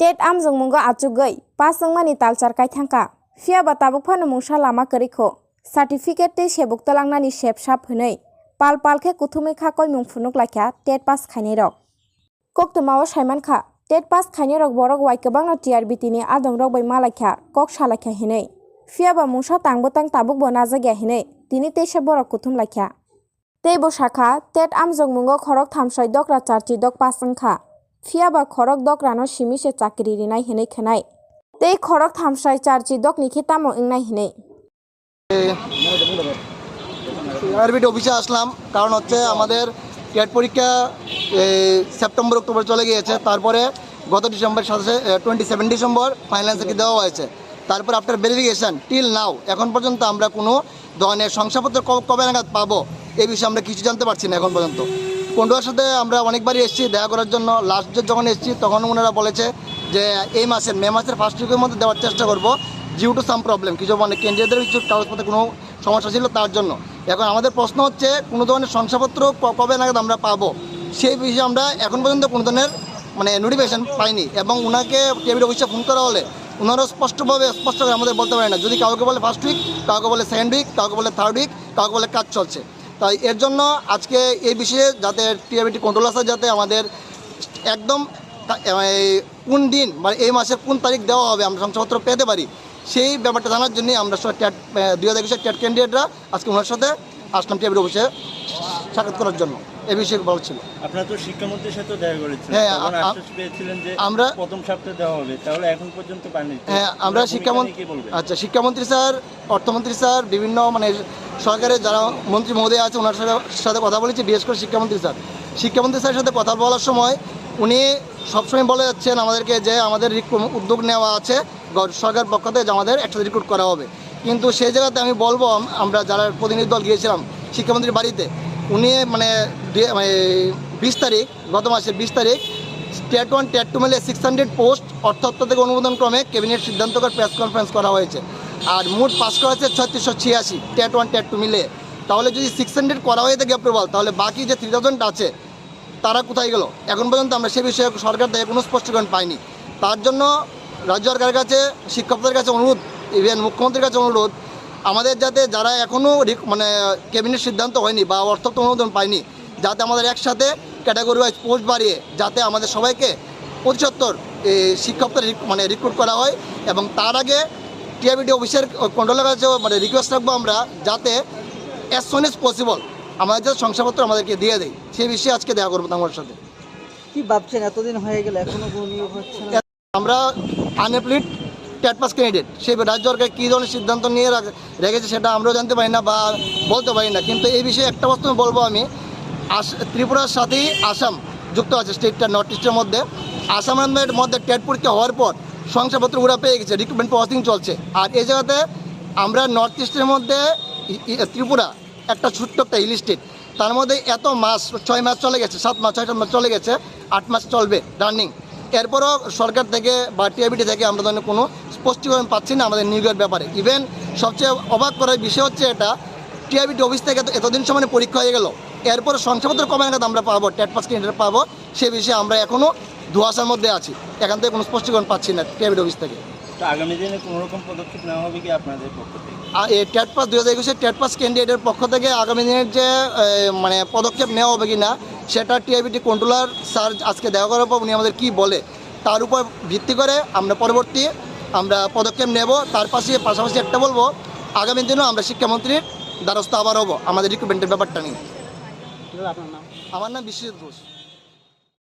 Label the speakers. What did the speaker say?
Speaker 1: TET आमजों मुंगो आचुगै पासजों मानि तालचार कायथांका फियाबा Tabuk फानो मुंसा Lama करिखो certificate ते सेबुक तलांनानि सेब साप हनै पाल पालखे कुथुमै खाकय मुं फुनुक लाख्या टेट पास खायनै रक कक्तमाव सायमानखा टेट पास खायनै रक बरक वाइ गोबां टीआरबीटी नि आदम रक बै मालाख्या कक सालाख्या हनै फियाबा मुंसा तांबोतां ताबुक बना जाग्या हनै दिनि तेसे बरक कुथुम लाख्या तेबो शाखा टेट आमजों मुंगो खरक थामसाय दकरा चारची दक पासंखा फियाबा खरक दकरानो सिमिसे चाकरी रिनाय हनै खनाय ते खरक थामसाय चारची दक निखि तामो इंनाय हनै
Speaker 2: টিআরবিটি অফিসে আসলাম কারণ হচ্ছে আমাদের টেট পরীক্ষা সেপ্টেম্বর অক্টোবর চলে গিয়েছে। তারপরে গত ডিসেম্বর 27 ডিসেম্বর ফাইনাল অ্যান্সার দেওয়া হয়েছে। তারপর আফটার ভেরিফিকেশান টিল নাও এখন পর্যন্ত আমরা কোনো ধরনের শংসাপত্র কবে নাগাদ পাবো এই বিষয়ে আমরা কিছু জানতে পারছি না এখন পর্যন্ত। কন্ডুয়ার সাথে আমরা অনেকবারই এসেছি দেখা করার জন্য। লাস্ট যখন এসেছি তখন ওনারা বলেছে যে এই মাসের মে মাসের ফার্স্ট উইকের মধ্যে দেওয়ার চেষ্টা করবো ডিউ টু সাম প্রবলেম, কিছু মানে কেন্দ্রীয়দের কিছু কাগজপত্রে কোনো সমস্যা ছিল তার জন্য। এখন আমাদের প্রশ্ন হচ্ছে কোনো ধরনের শংসাপত্র কবে নাগাদ আমরা পাবো সেই বিষয়ে আমরা এখন পর্যন্ত কোনো ধরনের মানে নোটিফিকেশন পাইনি। এবং ওনাকে টিআরবিটি অফিসে ফোন করা হলে ওনারা স্পষ্ট করে আমাদের বলতে পারে না। যদি কাউকে বলে ফার্স্ট উইক, কাউকে বলে সেকেন্ড উইক, কাউকে বলে থার্ড উইক, কাউকে বলে কাজ চলছে। তাই এর জন্য আজকে এই বিষয়ে যাতে টিআরবিটি কন্ট্রোল আসে যাতে আমাদের একদম কোন দিন মানে এই মাসের কোন তারিখ দেওয়া হবে আমরা শংসাপত্র পেতে পারি সেই ব্যাপারটা জানার জন্যই আমরা সব টেট 2021 টেট ক্যান্ডিডেটরা আজকে ওনার সাথে আসলাম টিআরবিটি অফিসে সাক্ষাৎ করার জন্য। এই বিষয়ে বলছিল।
Speaker 3: আপনারা তো শিক্ষামন্ত্রীর সাথে দেখা করেছেন,
Speaker 2: হ্যাঁ
Speaker 3: আশ্বাস পেয়েছিলেন যে আমরা প্রথম সপ্তাহে দেওয়া হবে, তাহলে এখন পর্যন্ত পাননি।
Speaker 2: হ্যাঁ আমরা শিক্ষামন্ত্রী স্যার, অর্থমন্ত্রী স্যার, বিভিন্ন মানে সরকারের যারা মন্ত্রী মহোদয় আছে ওনার সাথে কথা বলেছি। বিশেষ করে শিক্ষামন্ত্রী স্যারের সাথে কথা বলার সময় উনি সবসময় বলে যাচ্ছেন আমাদেরকে যে আমাদের উদ্যোগ নেওয়া আছে সরকার পক্ষ থেকে যে আমাদের একসাথে রিক্রুট করা হবে। কিন্তু সেই জায়গাতে আমি বলবো আমরা যারা প্রতিনিধি দল গিয়েছিলাম শিক্ষামন্ত্রীর বাড়িতে, উনি মানে 20 তারিখ গত মাসের 20 তারিখ টেট 1 টেট 2 মিলে 600 পোস্ট অর্থ থেকে অনুমোদন ক্রমে ক্যাবিনেট সিদ্ধান্ত করে প্রেস কনফারেন্স করা হয়েছে। আর মোট পাস করা হয়েছে 3686 টেট 1 টেট 2 মিলে। তাহলে যদি 600 করা হয়ে থাকে অ্যাপ্রুভাল, তাহলে বাকি যে 3000 আছে তারা কোথায় গেল এখন পর্যন্ত আমরা সে বিষয়ে সরকার থেকে কোনো স্পষ্টীকরণ পাইনি। তার জন্য রাজ্য সরকারের কাছে, শিক্ষকদের কাছে অনুরোধ, ইভেন মুখ্যমন্ত্রীর কাছে অনুরোধ আমাদের যাতে যারা এখনও মানে ক্যাবিনেট সিদ্ধান্ত হয়নি বা অর্থ অনুমোদন পায়নি যাতে আমাদের একসাথে ক্যাটাগরি ওয়াইজ পোস্ট বাড়িয়ে যাতে আমাদের সবাইকে 75 শিক্ষকদের মানে রিক্রুট করা হয়। এবং তার আগে টিআরবিটি অফিসের কন্ট্রোলের কাছে মানে রিকোয়েস্ট রাখবো আমরা যাতে অ্যাজ সুন এজ পসিবল আমাদের যে শংসাপত্র আমাদেরকে দিয়ে দেয় সেই বিষয়ে আজকে দেখা করবো আমার সাথে।
Speaker 4: কি ভাবছেন এতদিন হয়ে গেল এখনো কোনো নিয়োগ হচ্ছে না?
Speaker 2: আমরা আনএমপ্লয়েড টেট পাস ক্যান্ডিডেট সেই রাজ্য সরকার কী ধরনের সিদ্ধান্ত নিয়ে রেখেছে সেটা আমরাও জানতে পারি না বা বলতে পারি না। কিন্তু এই বিষয়ে একটা বস্তু বলবো আমি, ত্রিপুরার সাথেই আসাম যুক্ত আছে স্টেটটা নর্থ ইস্টের মধ্যে। আসামের মধ্যে টেট পরীক্ষা হওয়ার পর শংসাপত্র ওরা পেয়ে গেছে, রিক্রুটমেন্ট প্রসেসিং চলছে। আর এই জায়গাতে আমরা নর্থ ইস্টের মধ্যে ত্রিপুরা একটা ছোট্ট একটা হিল স্টেট, তার মধ্যে এত মাস 6 মাস চলে গেছে, 7 মাস 6 মাস চলে গেছে, 8 মাস চলবে রানিং। এরপরও সরকার থেকে বা টিআরবিটি থেকে আমরা ধরনের কোনো স্পষ্টীকরণ পাচ্ছি না আমাদের নিয়োগের ব্যাপারে। ইভেন সবচেয়ে অবাক করার বিষয় হচ্ছে এটা টিআরবিটি অফিস থেকে এতদিন সময় পরীক্ষা হয়ে গেল, এরপর শংসাপত্র কবে নাগাদ আমরা পাবো টেট পাস ক্যান্ডিডেট পাবো সে বিষয়ে আমরা এখনও ধোঁয়াশার মধ্যে আছি। এখান থেকে কোনো স্পষ্টীকরণ পাচ্ছি না টিআরবিটি অফিস থেকে।
Speaker 3: আগামী দিনে কোনো রকম পদক্ষেপ নেওয়া হবে কি আপনাদের পক্ষ থেকে?
Speaker 2: এই টেট পাস 2021 টেট পাস ক্যান্ডিডেটের পক্ষ থেকে আগামী দিনের যে মানে পদক্ষেপ নেওয়া হবে কি না সেটা টিআরবিটি কন্ট্রোলার স্যার আজকে দেখা করার পর উনি আমাদের কী বলে তার উপর ভিত্তি করে আমরা পরবর্তী আমরা পদক্ষেপ নেব। তার পাশাপাশি একটা বলবো আগামী দিনেও আমরা শিক্ষামন্ত্রীর দ্বারস্থ আবার হব আমাদের রিক্রুটমেন্টের ব্যাপারটা নিয়ে।
Speaker 4: আপনার নাম?
Speaker 2: আমার নাম বিশ্বজিৎ ঘোষ।